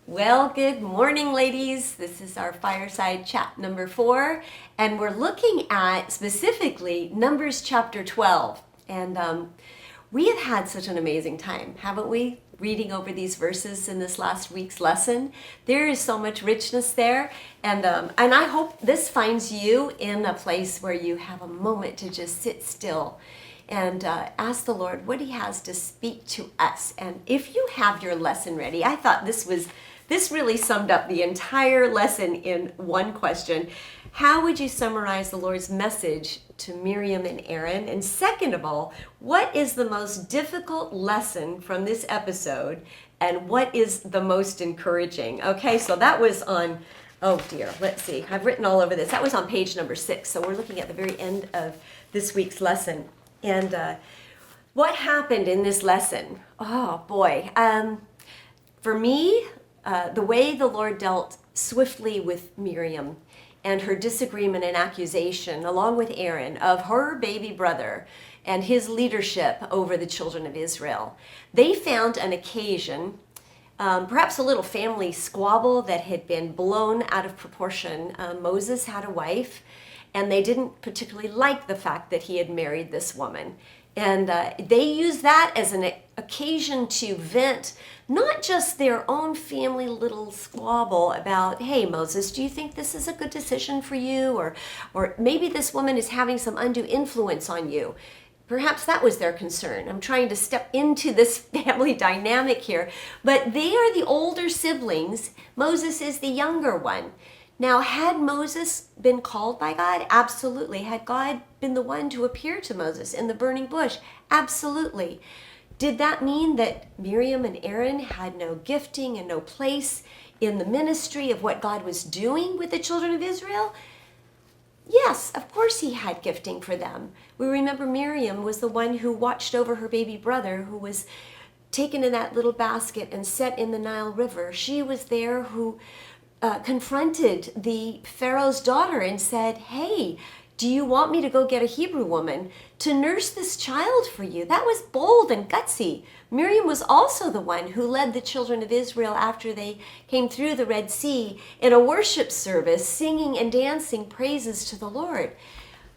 Well, good morning, ladies. This is our Fireside chat number 4, and we're looking at specifically Numbers chapter 12. And we have had such an amazing time, haven't we? Reading over these verses in this last week's lesson. There is so much richness there, and I hope this finds you in a place where you have a moment to just sit still and ask the Lord what He has to speak to us. And if you have your lesson ready, I thought this really summed up the entire lesson in one question. How would you summarize the Lord's message to Miriam and Aaron? And second of all, what is the most difficult lesson from this episode? And what is the most encouraging? Okay, so that was on, oh dear, let's see. I've written all over this. That was on page number 6. So we're looking at the very end of this week's lesson. And what happened in this lesson? Oh boy. For me, the way the Lord dealt swiftly with Miriam and her disagreement and accusation, along with Aaron, of her baby brother and his leadership over the children of Israel. They found an occasion, perhaps a little family squabble that had been blown out of proportion. Moses had a wife, and they didn't particularly like the fact that he had married this woman. And they used that as an occasion to vent not just their own family little squabble about, hey, Moses, do you think this is a good decision for you? Or maybe this woman is having some undue influence on you. Perhaps that was their concern. I'm trying to step into this family dynamic here. But they are the older siblings. Moses is the younger one. Now, had Moses been called by God? Absolutely. Had God been the one to appear to Moses in the burning bush? Absolutely. Did that mean that Miriam and Aaron had no gifting and no place in the ministry of what God was doing with the children of Israel? Yes, of course He had gifting for them. We remember Miriam was the one who watched over her baby brother who was taken in that little basket and set in the Nile River. She was there who confronted the Pharaoh's daughter and said, hey, do you want me to go get a Hebrew woman to nurse this child for you? That was bold and gutsy. Miriam was also the one who led the children of Israel after they came through the Red Sea in a worship service, singing and dancing praises to the Lord.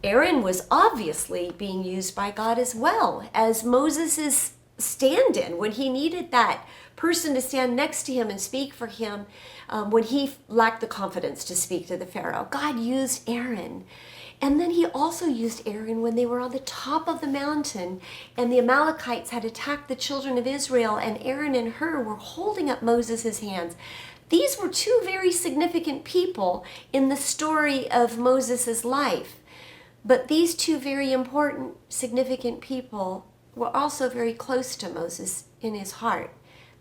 Aaron was obviously being used by God as well as Moses' stand-in when he needed that person to stand next to him and speak for him when he lacked the confidence to speak to the Pharaoh. God used Aaron. And then He also used Aaron when they were on the top of the mountain and the Amalekites had attacked the children of Israel, and Aaron and Hur were holding up Moses' hands. These were two very significant people in the story of Moses' life. But these two very important, significant people were also very close to Moses in his heart.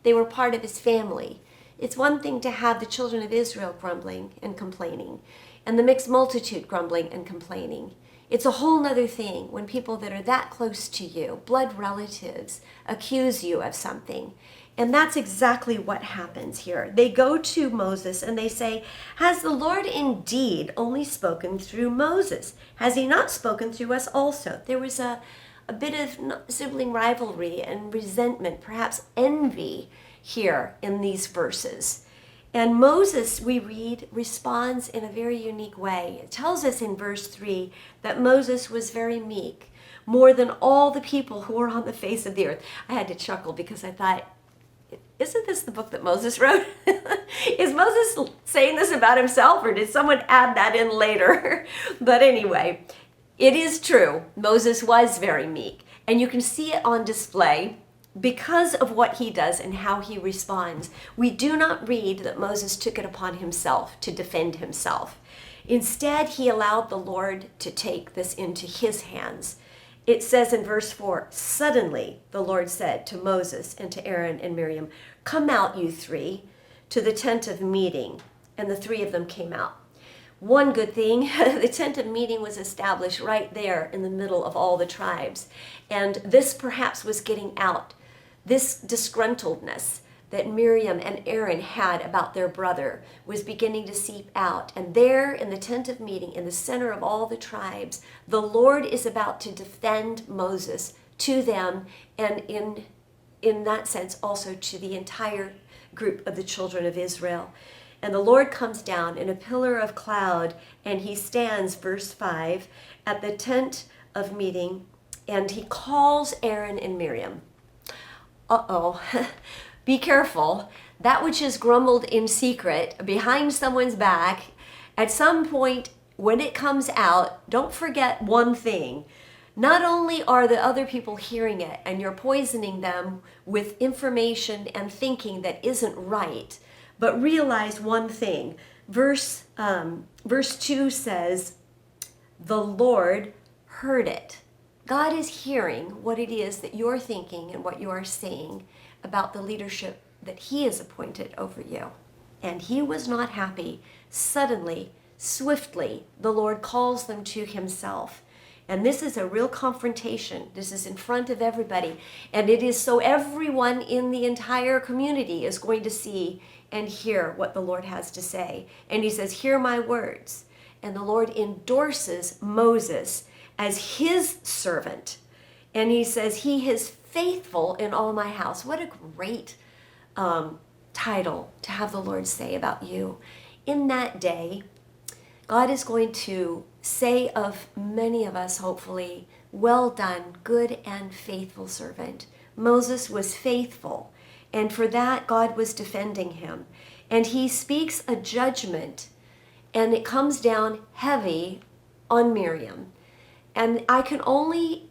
They were part of his family. It's one thing to have the children of Israel grumbling and complaining, and the mixed multitude grumbling and complaining. It's a whole nother thing when people that are that close to you, blood relatives, accuse you of something. And that's exactly what happens here. They go to Moses and they say, has the Lord indeed only spoken through Moses? Has He not spoken through us also? There was a bit of sibling rivalry and resentment, perhaps envy here in these verses. And Moses, we read, responds in a very unique way. It tells us in verse 3 that Moses was very meek, more than all the people who were on the face of the earth. I had to chuckle because I thought, isn't this the book that Moses wrote? Is Moses saying this about himself, or did someone add that in later? But anyway, it is true. Moses was very meek, and you can see it on display because of what he does and how he responds. We do not read that Moses took it upon himself to defend himself. Instead, he allowed the Lord to take this into his hands. It says in verse 4, suddenly the Lord said to Moses and to Aaron and Miriam, come out, you three, to the tent of meeting. And the three of them came out. One good thing, the tent of meeting was established right there in the middle of all the tribes. And this perhaps was getting out this disgruntledness that Miriam and Aaron had about their brother was beginning to seep out. And there in the tent of meeting, in the center of all the tribes, the Lord is about to defend Moses to them and in in that sense also to the entire group of the children of Israel. And the Lord comes down in a pillar of cloud, and he stands, verse 5, at the tent of meeting, and he calls Aaron and Miriam. Uh-oh, be careful. That which is grumbled in secret behind someone's back, at some point when it comes out, don't forget one thing. Not only are the other people hearing it and you're poisoning them with information and thinking that isn't right, but realize one thing. Verse 2 says, the Lord heard it. God is hearing what it is that you're thinking and what you are saying about the leadership that he has appointed over you. And he was not happy. Suddenly, swiftly, the Lord calls them to himself. And this is a real confrontation. This is in front of everybody. And it is so everyone in the entire community is going to see and hear what the Lord has to say. And he says, hear my words. And the Lord endorses Moses as his servant. And he says, he is faithful in all my house. What a great title to have the Lord say about you. In that day, God is going to say of many of us, hopefully, well done, good and faithful servant. Moses was faithful, and for that, God was defending him. And he speaks a judgment, and it comes down heavy on Miriam. And I can only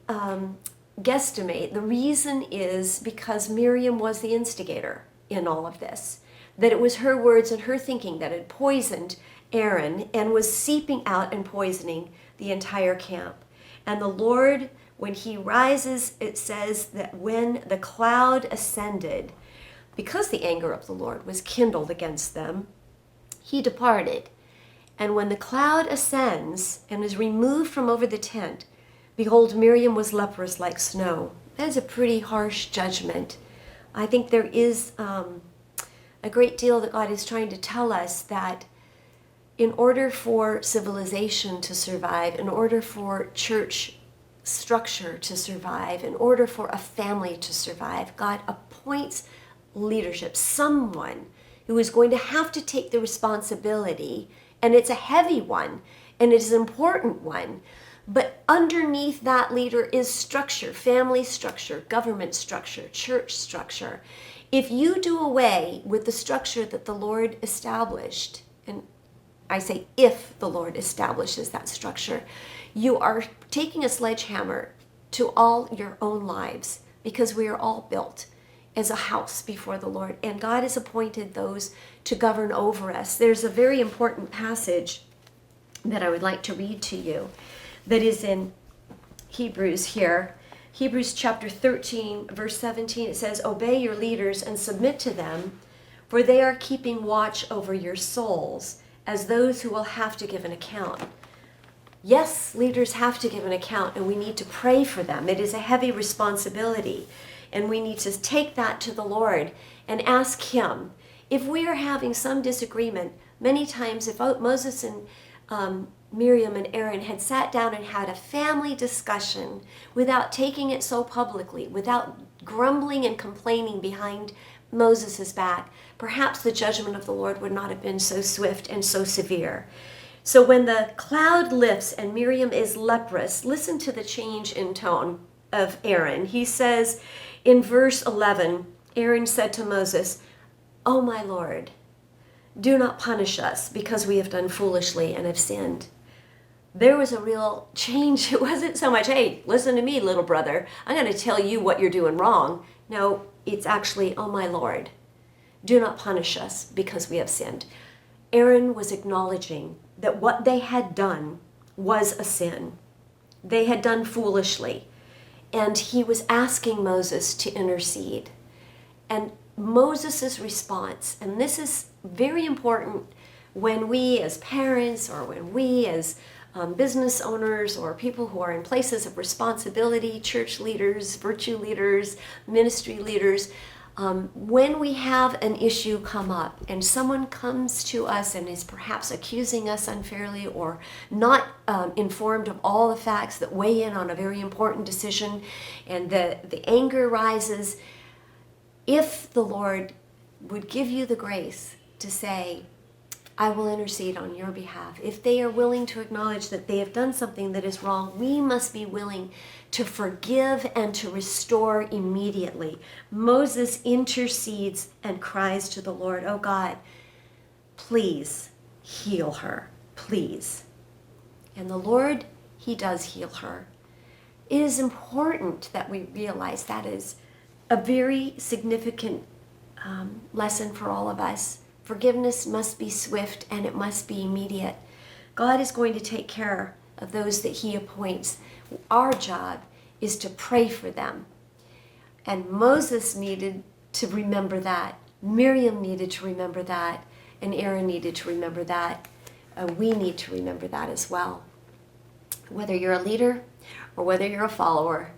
guesstimate the reason is because Miriam was the instigator in all of this. That it was her words and her thinking that had poisoned Aaron and was seeping out and poisoning the entire camp. And the Lord, when he rises, it says that when the cloud ascended, because the anger of the Lord was kindled against them, he departed. And when the cloud ascends and is removed from over the tent, behold, Miriam was leprous like snow. That is a pretty harsh judgment. I think there is a great deal that God is trying to tell us, that in order for civilization to survive, in order for church structure to survive, in order for a family to survive, God appoints leadership, someone who is going to have to take the responsibility, and it's a heavy one, and it's an important one. But underneath that leader is structure, family structure, government structure, church structure. If you do away with the structure that the Lord established, and I say if the Lord establishes that structure, you are taking a sledgehammer to all your own lives, because we are all built as a house before the Lord, and God has appointed those to govern over us. There's a very important passage that I would like to read to you that is in Hebrews here. Hebrews chapter 13, verse 17, it says, obey your leaders and submit to them, for they are keeping watch over your souls as those who will have to give an account. Yes, leaders have to give an account, and we need to pray for them. It is a heavy responsibility, and we need to take that to the Lord and ask him. If we are having some disagreement, many times if Moses and Miriam and Aaron had sat down and had a family discussion without taking it so publicly, without grumbling and complaining behind Moses' back, perhaps the judgment of the Lord would not have been so swift and so severe. So when the cloud lifts and Miriam is leprous, listen to the change in tone of Aaron. He says in verse 11, Aaron said to Moses, "O my Lord, do not punish us because we have done foolishly and have sinned." There was a real change. It wasn't so much, hey, listen to me, little brother. I'm going to tell you what you're doing wrong. No, it's actually, "Oh my Lord, do not punish us because we have sinned." Aaron was acknowledging that what they had done was a sin. They had done foolishly. And he was asking Moses to intercede. And Moses' response, and this is very important when we as parents or when we as business owners or people who are in places of responsibility, church leaders, virtue leaders, ministry leaders, when we have an issue come up and someone comes to us and is perhaps accusing us unfairly or not informed of all the facts that weigh in on a very important decision, and the anger rises, if the Lord would give you the grace to say, I will intercede on your behalf. If they are willing to acknowledge that they have done something that is wrong, we must be willing to forgive and to restore immediately. Moses intercedes and cries to the Lord, oh God, please heal her, please. And the Lord, he does heal her. It is important that we realize that is a very significant lesson for all of us. Forgiveness must be swift and it must be immediate. God is going to take care of those that he appoints. Our job is to pray for them. And Moses needed to remember that. Miriam needed to remember that. And Aaron needed to remember that. We need to remember that as well. Whether you're a leader or whether you're a follower,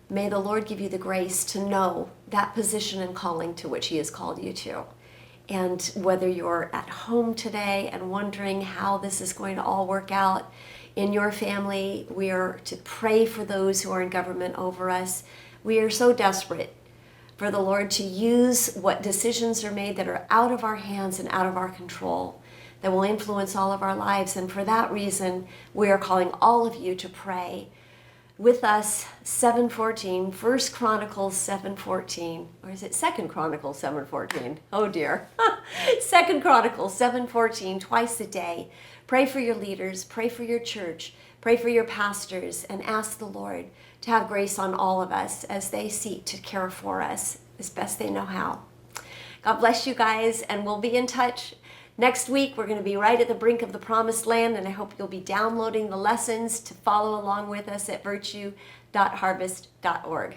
may the Lord give you the grace to know that position and calling to which he has called you to. And whether you're at home today and wondering how this is going to all work out in your family, we are to pray for those who are in government over us. We are so desperate for the Lord to use what decisions are made that are out of our hands and out of our control, that will influence all of our lives. And for that reason, we are calling all of you to pray with us. 7:14, 1 Chronicles 7:14, or is it 2 Chronicles 7:14? Oh dear. 2 Chronicles 7:14, twice a day. Pray for your leaders, pray for your church, pray for your pastors, and ask the Lord to have grace on all of us as they seek to care for us as best they know how. God bless you guys, and we'll be in touch. Next week, we're going to be right at the brink of the promised land, and I hope you'll be downloading the lessons to follow along with us at virtue.harvest.org.